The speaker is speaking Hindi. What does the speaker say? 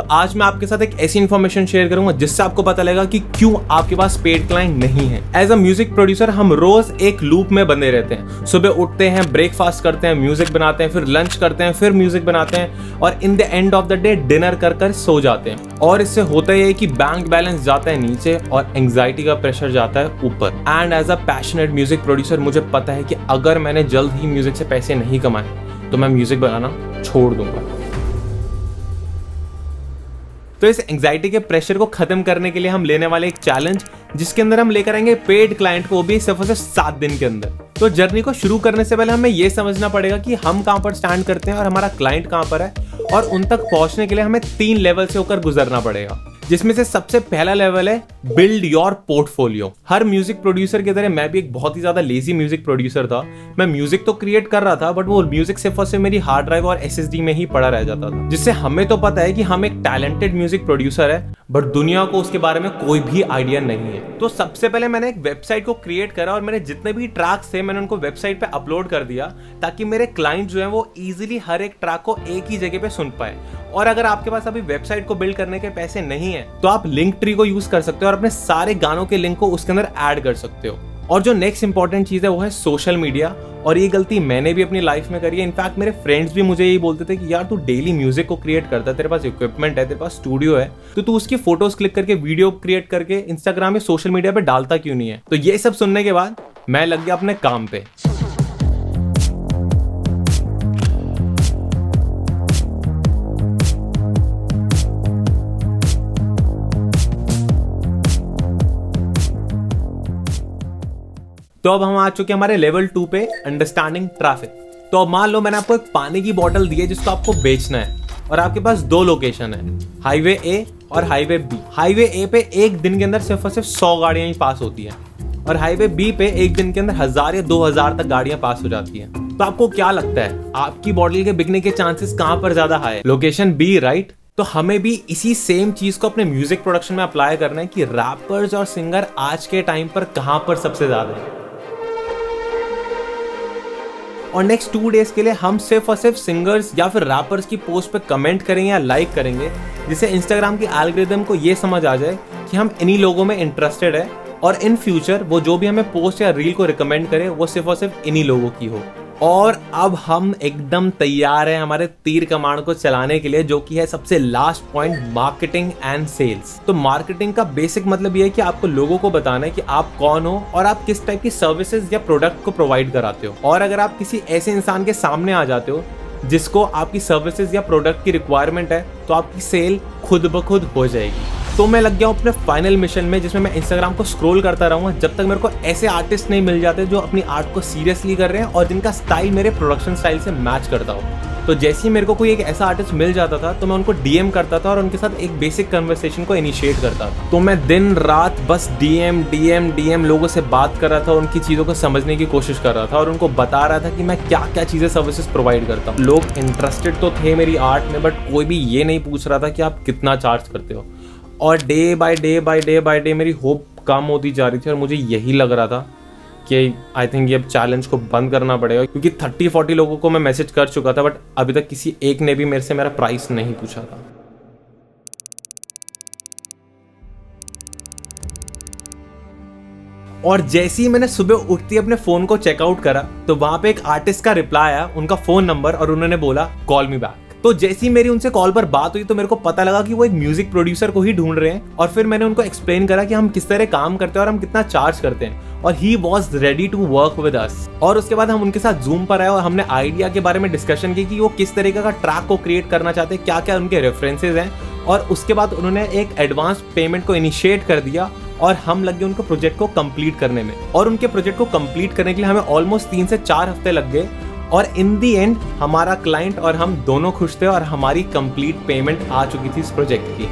तो आज मैं आपके साथ एक ऐसी इन्फॉर्मेशन शेयर करूंगा जिससे आपको पता लगेगा कि क्यों आपके पास पेड क्लाइंट नहीं है। एज अ म्यूजिक प्रोड्यूसर हम रोज एक लूप में बंधे रहते हैं। सुबह उठते हैं, ब्रेकफास्ट करते हैं, म्यूजिक बनाते हैं, फिर लंच करते हैं, फिर म्यूजिक बनाते हैं और in the end of the day dinner कर सो जाते हैं। और इससे होता ही है कि बैंक बैलेंस जाता है नीचे और एंग्जाइटी का प्रेशर जाता है ऊपर। And as a passionate music producer मुझे पता है कि अगर मैंने जल्द ही म्यूजिक से पैसे नहीं कमाए तो मैं म्यूजिक बनाना छोड़ दूंगा। तो इस एंग्जाइटी के प्रेशर को खत्म करने के लिए हम लेने वाले एक चैलेंज, जिसके अंदर हम लेकर आएंगे पेड क्लाइंट को, भी सिर्फ और सिर्फ 7 दिन के अंदर। तो जर्नी को शुरू करने से पहले हमें यह समझना पड़ेगा कि हम कहां पर स्टैंड करते हैं और हमारा क्लाइंट कहां पर है, और उन तक पहुंचने के लिए हमें 3 लेवल से होकर गुजरना पड़ेगा, जिसमें से सबसे पहला लेवल है build your portfolio. Her music producer की तरह मैं भी एक बहुत ही ज्यादा लेजी म्यूजिक प्रोड्यूसर था। मैं म्यूजिक तो क्रिएट कर रहा था, बट वो म्यूजिक सिर्फ और सिर्फ मेरी हार्ड ड्राइव और एसएसडी में ही पड़ा रह जाता था, जिससे हमें तो पता है कि हम एक टैलेंटेड म्यूजिक प्रोड्यूसर है, बट दुनिया को उसके बारे में कोई भी आइडिया नहीं है। तो सबसे पहले मैंने एक वेबसाइट को क्रिएट करा और मेरे जितने भी ट्रैक्स थे मैंने उनको वेबसाइट पे अपलोड कर दिया, ताकि मेरे क्लाइंट जो है वो इजीली हर एक ट्रैक को एक ही जगह पे सुन पाए। और अगर आपके पास अभी वेबसाइट को बिल्ड करने के पैसे नहीं है तो आप लिंक ट्री को यूज कर सकते हो और अपने सारे गानों के लिंक को उसके अंदर ऐड कर सकते हो। और जो नेक्स्ट इंपॉर्टेंट चीज है वो है सोशल मीडिया, और ये गलती मैंने भी अपनी लाइफ में करी है। इनफैक्ट मेरे फ्रेंड्स भी मुझे यही बोलते थे कि यार तू डेली म्यूजिक को क्रिएट करता है, तेरे पास इक्विपमेंट है, तेरे पास स्टूडियो है, तो तू उसकी फोटोज क्लिक करके वीडियो क्रिएट करके इंस्टाग्राम या सोशल मीडिया पे डालता क्यों नहीं है। तो ये सब सुनने के बाद मैं लग गया अपने काम पे। तो अब हम आ चुके हैं हमारे लेवल 2 पे, अंडरस्टैंडिंग ट्रैफिक। तो अब मान लो मैंने आपको एक पानी की बोतल दी है जिसको आपको बेचना है, और आपके पास 2 लोकेशन है, हाईवे ए और हाईवे बी। हाईवे ए पे एक दिन के अंदर सिर्फ और सिर्फ 100 गाड़ियां ही पास होती हैं, और हाईवे बी पे एक दिन के अंदर 1000 या 2000 तक गाड़ियां पास हो जाती हैं। तो आपको क्या लगता है आपकी बोतल के बिकने के चांसेस कहां पर ज्यादा हाई है? Location B, right? तो हमें भी इसी सेम चीज को अपने म्यूजिक प्रोडक्शन में अप्लाई करना है कि रैपर्स और सिंगर आज के टाइम पर कहां पर सबसे ज्यादा है। और नेक्स्ट 2 डेज के लिए हम सिर्फ और सिर्फ सिंगर्स या फिर रैपर्स की पोस्ट पे कमेंट करेंगे या लाइक करेंगे, जिससे इंस्टाग्राम की एल्गोरिथम को ये समझ आ जाए कि हम इन्हीं लोगों में इंटरेस्टेड है, और इन फ्यूचर वो जो भी हमें पोस्ट या रील को रिकमेंड करे वो सिर्फ और सिर्फ इन्हीं लोगों की हो। और अब हम एकदम तैयार हैं हमारे तीर कमान को चलाने के लिए, जो कि है सबसे last point, marketing and sales. तो मार्केटिंग का बेसिक मतलब ये है कि आपको लोगों को बताना है कि आप कौन हो और आप किस टाइप की सर्विसेज या प्रोडक्ट को प्रोवाइड कराते हो। और अगर आप किसी ऐसे इंसान के सामने आ जाते हो जिसको आपकी सर्विसेज या प्रोडक्ट की रिक्वायरमेंट है, तो आपकी सेल खुद ब खुद हो जाएगी। तो मैं लग गया हूँ अपने फाइनल मिशन में, जिसमें मैं इंस्टाग्राम को स्क्रॉल करता रहूंगा जब तक मेरे को ऐसे आर्टिस्ट नहीं मिल जाते जो अपनी आर्ट को सीरियसली कर रहे हैं और जिनका स्टाइल मेरे प्रोडक्शन स्टाइल से मैच करता हो। तो जैसे ही मेरे को कोई एक ऐसा आर्टिस्ट मिल जाता था तो मैं उनको डीएम करता था और उनके साथ एक बेसिक कन्वर्सेशन को इनिशिएट करता था। तो मैं दिन रात बस डीएम लोगों से बात कर रहा था, उनकी चीज़ों को समझने की कोशिश कर रहा था और उनको बता रहा था कि मैं क्या क्या चीज़ें सर्विसेज प्रोवाइड करता हूँ। लोग इंटरेस्टेड तो थे मेरी आर्ट में, बट कोई भी ये नहीं पूछ रहा था कि आप कितना चार्ज करते हो। और डे बाय डे मेरी होप कम होती जा रही थी, और मुझे यही लग रहा था कि आई थिंक ये चैलेंज को बंद करना पड़ेगा, क्योंकि 30-40 लोगों को मैं मैसेज कर चुका था, बट अभी तक किसी एक ने भी मेरे से मेरा प्राइस नहीं पूछा था। और जैसे ही मैंने सुबह उठती अपने फोन को चेकआउट करा तो वहां पे एक आर्टिस्ट का रिप्लाई आया, उनका फोन नंबर, और उन्होंने बोला कॉल मी बैक। तो जैसे ही मेरी उनसे कॉल पर बात हुई तो मेरे को पता लगा कि वो एक म्यूजिक प्रोड्यूसर को ही ढूंढ रहे हैं। और फिर मैंने उनको एक्सप्लेन करा कि हम किस तरह काम करते हैं और हम कितना चार्ज करते हैं, और he was ready to work with us. और उसके बाद हम उनके साथ जूम पर आए और हमने आइडिया के बारे में डिस्कशन की कि वो किस तरीके का ट्रैक को क्रिएट करना चाहते हैं, क्या क्या उनके रेफरेंसेज हैं। और उसके बाद उन्होंने एक एडवांस पेमेंट को इनिशिएट कर दिया और हम लग गए उनको प्रोजेक्ट को कंप्लीट करने में। और उनके प्रोजेक्ट को कंप्लीट करने के लिए हमें ऑलमोस्ट 3 से 4 हफ्ते लग गए, और इन दी एंड हमारा क्लाइंट और हम दोनों खुश थे और हमारी कंप्लीट पेमेंट आ चुकी थी इस प्रोजेक्ट की।